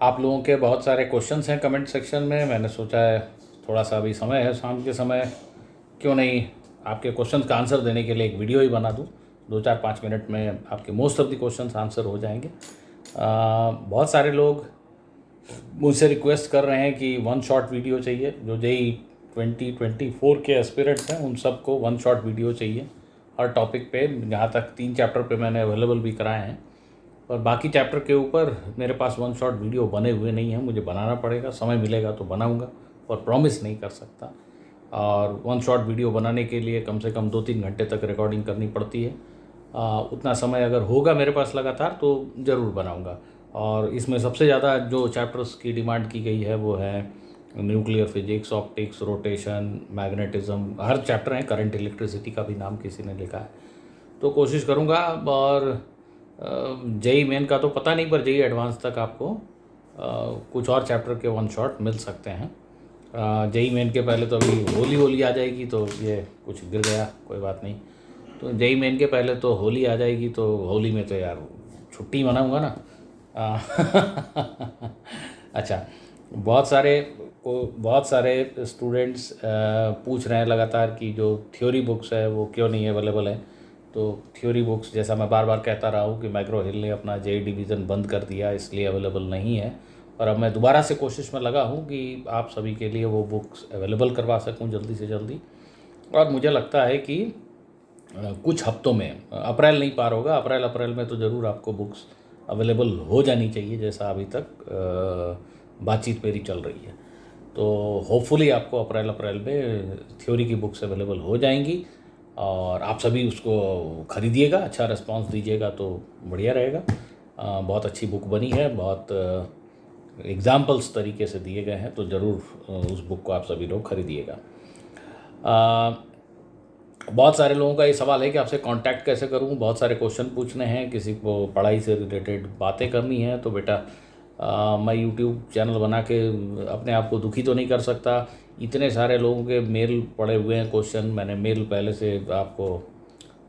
आप लोगों के बहुत सारे क्वेश्चंस हैं कमेंट सेक्शन में। मैंने सोचा है थोड़ा सा अभी समय है शाम के समय, क्यों नहीं आपके क्वेश्चंस का आंसर देने के लिए एक वीडियो ही बना दूं। 2-4-5 मिनट में आपके most of the questions answer हो जाएंगे। बहुत सारे लोग मुझसे रिक्वेस्ट कर रहे हैं कि वन शॉट वीडियो चाहिए। जो जेई 2024 के एस्पिरेंट्स हैं उन सबको वन शॉट वीडियो चाहिए हर टॉपिक पे। यहाँ तक 3 चैप्टर पे मैंने अवेलेबल भी कराए हैं, और बाकी चैप्टर के ऊपर मेरे पास वन शॉट वीडियो बने हुए नहीं हैं। मुझे बनाना पड़ेगा, समय मिलेगा तो बनाऊंगा, और प्रॉमिस नहीं कर सकता। और वन शॉट वीडियो बनाने के लिए कम से कम 2-3 घंटे तक रिकॉर्डिंग करनी पड़ती है। उतना समय अगर होगा मेरे पास लगातार तो ज़रूर बनाऊंगा। और इसमें सबसे ज़्यादा जो चैप्टर्स की डिमांड की गई है वो है nuclear physics, optics, rotation, magnetism, हर चैप्टर है। करंट इलेक्ट्रिसिटी का भी नाम किसी ने लिखा है, तो कोशिश करूँगा। और जेई मेन का तो पता नहीं, पर जेई एडवांस तक आपको कुछ और चैप्टर के वन शॉट मिल सकते हैं। जेई मेन के पहले तो अभी होली आ जाएगी, तो ये कुछ गिर गया, कोई बात नहीं। तो जेई मेन के पहले तो होली आ जाएगी, तो होली में तो यार छुट्टी मनाऊंगा ना। अच्छा, बहुत सारे स्टूडेंट्स पूछ रहे हैं लगातार कि जो थ्योरी बुक्स है वो क्यों नहीं अवेलेबल है। तो थ्योरी बुक्स, जैसा मैं बार बार कहता रहा हूँ कि मैक्रो हिल ने अपना जेई डिवीज़न बंद कर दिया, इसलिए अवेलेबल नहीं है। और अब मैं दोबारा से कोशिश में लगा हूँ कि आप सभी के लिए वो बुक्स अवेलेबल करवा सकूँ जल्दी से जल्दी। और मुझे लगता है कि कुछ हफ्तों में, अप्रैल नहीं पार होगा, अप्रैल में तो ज़रूर आपको बुक्स अवेलेबल हो जानी चाहिए, जैसा अभी तक बातचीत मेरी चल रही है। तो होपफुली आपको अप्रैल में थ्योरी की बुक्स अवेलेबल हो जाएंगी, और आप सभी उसको ख़रीदिएगा, अच्छा रिस्पांस दीजिएगा तो बढ़िया रहेगा। बहुत अच्छी बुक बनी है, बहुत एग्जाम्पल्स तरीके से दिए गए हैं, तो ज़रूर उस बुक को आप सभी लोग खरीदिएगा। बहुत सारे लोगों का ये सवाल है कि आपसे कांटेक्ट कैसे करूं। बहुत सारे क्वेश्चन पूछने हैं, किसी को पढ़ाई से रिलेटेड बातें करनी है, तो बेटा मैं यूट्यूब चैनल बना के अपने आप को दुखी तो नहीं कर सकता। इतने सारे लोगों के मेल पड़े हुए हैं क्वेश्चन, मैंने मेल पहले से आपको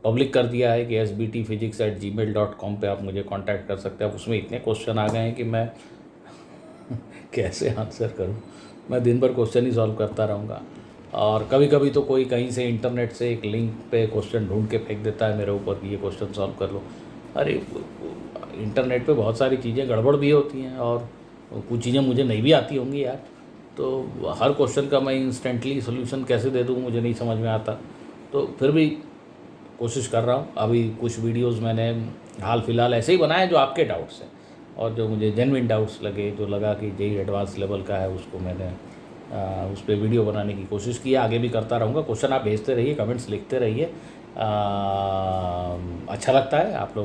पब्लिक कर दिया है कि sbtphysics@gmail.com पे आप मुझे कांटेक्ट कर सकते हैं। अब उसमें इतने क्वेश्चन आ गए हैं कि मैं कैसे आंसर करूं। मैं दिन भर क्वेश्चन ही सॉल्व करता रहूँगा। और कभी कभी तो कोई कहीं से इंटरनेट से एक लिंक पे क्वेश्चन ढूंढ के फेंक देता है मेरे ऊपर कि ये क्वेश्चन सॉल्व कर लो। अरे इंटरनेट पे बहुत सारी चीज़ें गड़बड़ भी होती हैं, और कुछ चीज़ें मुझे नहीं भी आती होंगी यार। तो हर क्वेश्चन का मैं इंस्टेंटली सोल्यूशन कैसे दे दूँ, मुझे नहीं समझ में आता। तो फिर भी कोशिश कर रहा हूँ। अभी कुछ वीडियोस मैंने हाल फिलहाल ऐसे ही बनाए जो आपके डाउट्स हैं, और जो मुझे जेन्युइन डाउट्स लगे, जो लगा कि जेई एडवांस लेवल का है, उसको मैंने उस पर वीडियो बनाने की कोशिश की है। आगे भी करता रहूँगा। क्वेश्चन आप भेजते रहिए, कमेंट्स लिखते रहिए। अच्छा लगता है आप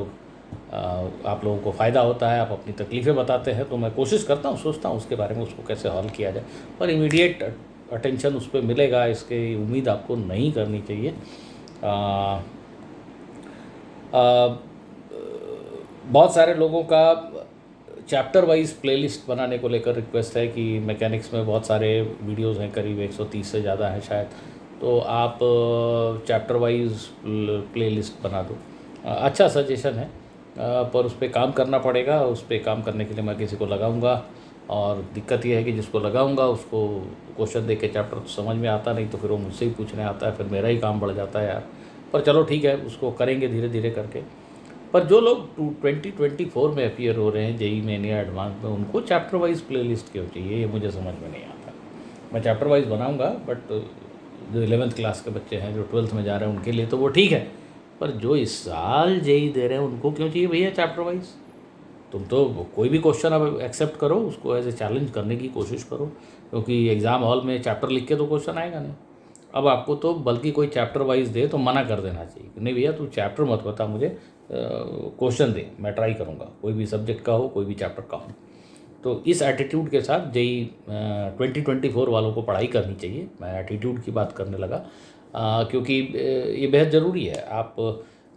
लोगों को फ़ायदा होता है, आप अपनी तकलीफ़ें बताते हैं, तो मैं कोशिश करता हूँ, सोचता हूँ उसके बारे में, उसको कैसे हल किया जाए। पर इमीडिएट अटेंशन उस पर मिलेगा, इसकी उम्मीद आपको नहीं करनी चाहिए। बहुत सारे लोगों का चैप्टर वाइज प्लेलिस्ट बनाने को लेकर रिक्वेस्ट है कि मैकेनिक्स में बहुत सारे वीडियोस हैं, करीब 130 से ज़्यादा हैं शायद, तो आप चैप्टर वाइज प्लेलिस्ट बना दो। अच्छा सजेशन है, पर उस पर काम करना पड़ेगा। उस पर काम करने के लिए मैं किसी को लगाऊंगा, और दिक्कत यह है कि जिसको लगाऊंगा उसको क्वेश्चन देख के चैप्टर तो समझ में आता नहीं, तो फिर वो मुझसे ही पूछने आता है, फिर मेरा ही काम बढ़ जाता है यार। पर चलो ठीक है, उसको करेंगे धीरे धीरे करके। पर जो लोग 2024 में अपीयर हो रहे हैं जेई मेन या एडवांस में, उनको चैप्टर वाइज प्लेलिस्ट क्यों चाहिए, ये मुझे समझ में नहीं आता। मैं चैप्टर वाइज बनाऊंगा, बट जो 11th क्लास के बच्चे हैं, जो 12th में जा रहे हैं, उनके लिए तो वो ठीक है। पर जो इस साल जेई दे रहे हैं उनको क्यों चाहिए भैया चैप्टर वाइज। तुम तो कोई भी क्वेश्चन अब एक्सेप्ट करो, उसको एज ए चैलेंज करने की कोशिश करो, क्योंकि एग्ज़ाम हॉल में चैप्टर लिख के तो क्वेश्चन आएगा नहीं। अब आपको तो बल्कि कोई चैप्टर वाइज दे तो मना कर देना चाहिए कि नहीं भैया तू चैप्टर मत बता मुझे, क्वेश्चन दे, मैं ट्राई करूँगा, कोई भी सब्जेक्ट का हो, कोई भी चैप्टर का हो। तो इस एटीट्यूड के साथ जेई 2024 वालों को पढ़ाई करनी चाहिए। मैं एटीट्यूड की बात करने लगा, क्योंकि ये बेहद ज़रूरी है। आप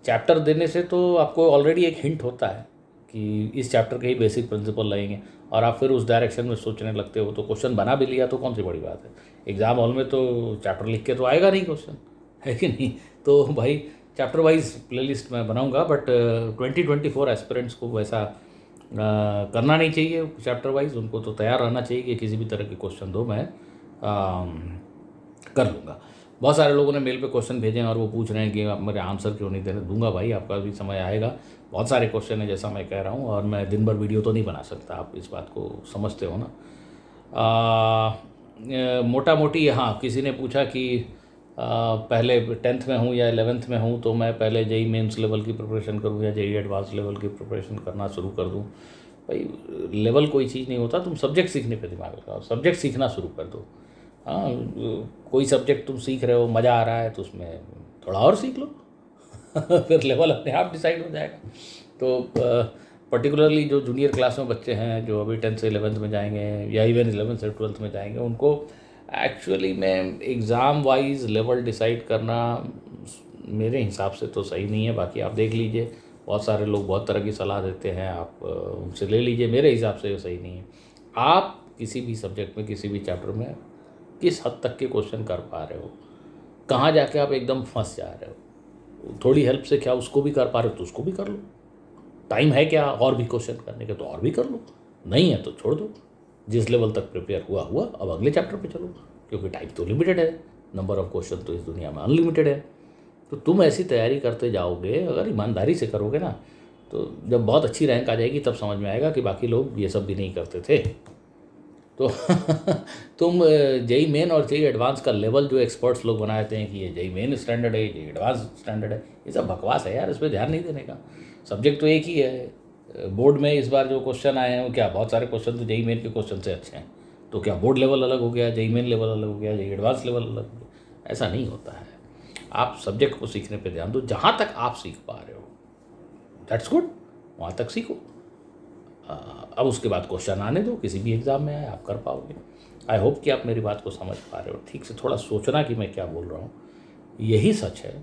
चैप्टर देने से तो आपको ऑलरेडी एक हिंट होता है कि इस चैप्टर के ही बेसिक प्रिंसिपल लगेंगे, और आप फिर उस डायरेक्शन में सोचने लगते हो, तो क्वेश्चन बना भी लिया तो कौन सी बड़ी बात है। एग्ज़ाम हॉल में तो चैप्टर लिख के तो आएगा नहीं क्वेश्चन, है कि नहीं। तो भाई चैप्टर वाइज प्लेलिस्ट मैं बनाऊंगा, बट 2024 एस्पिरेंट्स को वैसा करना नहीं चाहिए चैप्टर वाइज, उनको तो तैयार रहना चाहिए कि किसी भी तरह के क्वेश्चन दो, मैं कर लूँगा। बहुत सारे लोगों ने मेल पे क्वेश्चन भेजे हैं और वो पूछ रहे हैं कि आप मेरे आंसर क्यों नहीं दे रहे। दूंगा भाई, आपका भी समय आएगा। बहुत सारे क्वेश्चन हैं जैसा मैं कह रहा हूँ, और मैं दिन भर वीडियो तो नहीं बना सकता, आप इस बात को समझते हो ना। मोटा मोटी हाँ, किसी ने पूछा कि पहले 10th में हूँ या 11th में हूँ तो मैं पहले जेई मेंस लेवल की प्रिपरेशन करूँ या जेई एडवांस लेवल की प्रिपरेशन करना शुरू कर दूँ। भाई लेवल कोई चीज़ नहीं होता, तुम सब्जेक्ट सीखने पे दिमाग लगाओ, सब्जेक्ट सीखना शुरू कर दो। हाँ, कोई सब्जेक्ट तुम सीख रहे हो, मज़ा आ रहा है तो उसमें थोड़ा और सीख लो फिर लेवल अपने आप डिसाइड हो जाएगा। तो पर्टिकुलरली जो जूनियर क्लास में बच्चे हैं, जो अभी 10th से 11th में जाएंगे या इवन 11th से 12th में जाएंगे, उनको एक्चुअली में एग्ज़ाम वाइज लेवल डिसाइड करना मेरे हिसाब से तो सही नहीं है। बाकी आप देख लीजिए, बहुत सारे लोग बहुत तरह की सलाह देते हैं, आप उनसे ले लीजिए। मेरे हिसाब से ये सही नहीं है। आप किसी भी सब्जेक्ट में, किसी भी चैप्टर में किस हद तक के क्वेश्चन कर पा रहे हो, कहाँ जाके आप एकदम फंस जा रहे हो, थोड़ी हेल्प से क्या उसको भी कर पा रहे हो तो उसको भी कर लो। टाइम है क्या और भी क्वेश्चन करने के तो और भी कर लो, नहीं है तो छोड़ दो। जिस लेवल तक प्रिपेयर हुआ हुआ, अब अगले चैप्टर पे चलो, क्योंकि टाइम तो लिमिटेड है, नंबर ऑफ क्वेश्चन तो इस दुनिया में अनलिमिटेड है। तो तुम ऐसी तैयारी करते जाओगे, अगर ईमानदारी से करोगे ना, तो जब बहुत अच्छी रैंक आ जाएगी तब समझ में आएगा कि बाकी लोग ये सब भी नहीं करते थे। तो तुम जेई मेन और जेई एडवांस का लेवल जो एक्सपर्ट्स लोग बनाते हैं कि ये जेई मेन स्टैंडर्ड है, जेई एडवांस स्टैंडर्ड है, ये सब बकवास है यार, इस पर ध्यान नहीं देने का। सब्जेक्ट तो एक ही है। बोर्ड में इस बार जो क्वेश्चन आए हैं, वो क्या बहुत सारे क्वेश्चन तो जेई मेन के क्वेश्चन से अच्छे हैं, तो क्या बोर्ड लेवल अलग हो गया, जेई मेन लेवल अलग हो गया, जेई एडवांस लेवल अलग हो गया? ऐसा नहीं होता है। आप सब्जेक्ट को सीखने पर ध्यान दो, जहाँ तक आप सीख पा रहे हो दैट्स गुड, वहाँ तक सीखो। अब उसके बाद क्वेश्चन आने दो, किसी भी एग्ज़ाम में आए आप कर पाओगे। आई होप कि आप मेरी बात को समझ पा रहे हो। ठीक से थोड़ा सोचना कि मैं क्या बोल रहा हूँ, यही सच है।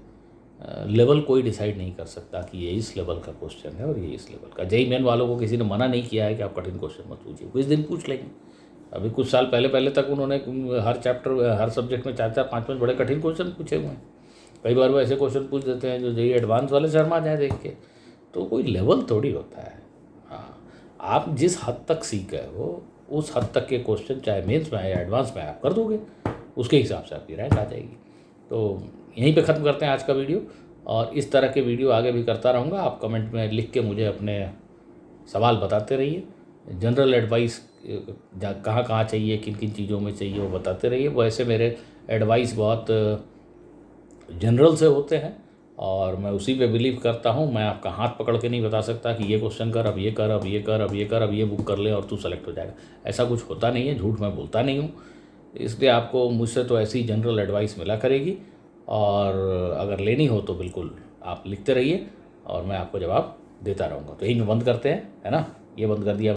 लेवल कोई डिसाइड नहीं कर सकता कि ये इस लेवल का क्वेश्चन है और ये इस लेवल का। जेई मेन वालों को किसी ने मना नहीं किया है कि आप कठिन क्वेश्चन मत पूछिए, कुछ दिन पूछ लेंगे। अभी कुछ साल पहले पहले तक उन्होंने हर चैप्टर, हर सब्जेक्ट में 4-4, 5-5 बड़े कठिन क्वेश्चन पूछे हुए हैं। कई बार वो ऐसे क्वेश्चन पूछ देते हैं जो जेई एडवांस वाले शर्मा जाए देख के। तो कोई लेवल थोड़ी होता है। हाँ, आप जिस हद तक सीख गए हो उस हद तक के क्वेश्चन, चाहे मेंस में आए या एडवांस में आए, आप कर दोगे, उसके हिसाब से आपकी रैंक आ जाएगी। तो यहीं पे ख़त्म करते हैं आज का वीडियो, और इस तरह के वीडियो आगे भी करता रहूँगा। आप कमेंट में लिख के मुझे अपने सवाल बताते रहिए। जनरल एडवाइस कहाँ कहाँ चाहिए, किन किन चीज़ों में चाहिए, वो बताते रहिए। वैसे मेरे एडवाइस बहुत जनरल से होते हैं और मैं उसी पे बिलीव करता हूँ। मैं आपका हाथ पकड़ के नहीं बता सकता कि ये क्वेश्चन कर, अब ये कर, अब ये कर, अब ये कर, अब ये बुक कर ले और तू सेलेक्ट हो जाएगा। ऐसा कुछ होता नहीं है, झूठ मैं बोलता नहीं हूँ। इसलिए आपको मुझसे तो ऐसी जनरल एडवाइस मिला करेगी, और अगर लेनी हो तो बिल्कुल आप लिखते रहिए और मैं आपको जवाब देता रहूँगा। तो यही में बंद करते हैं, है ना, ये बंद कर दिया।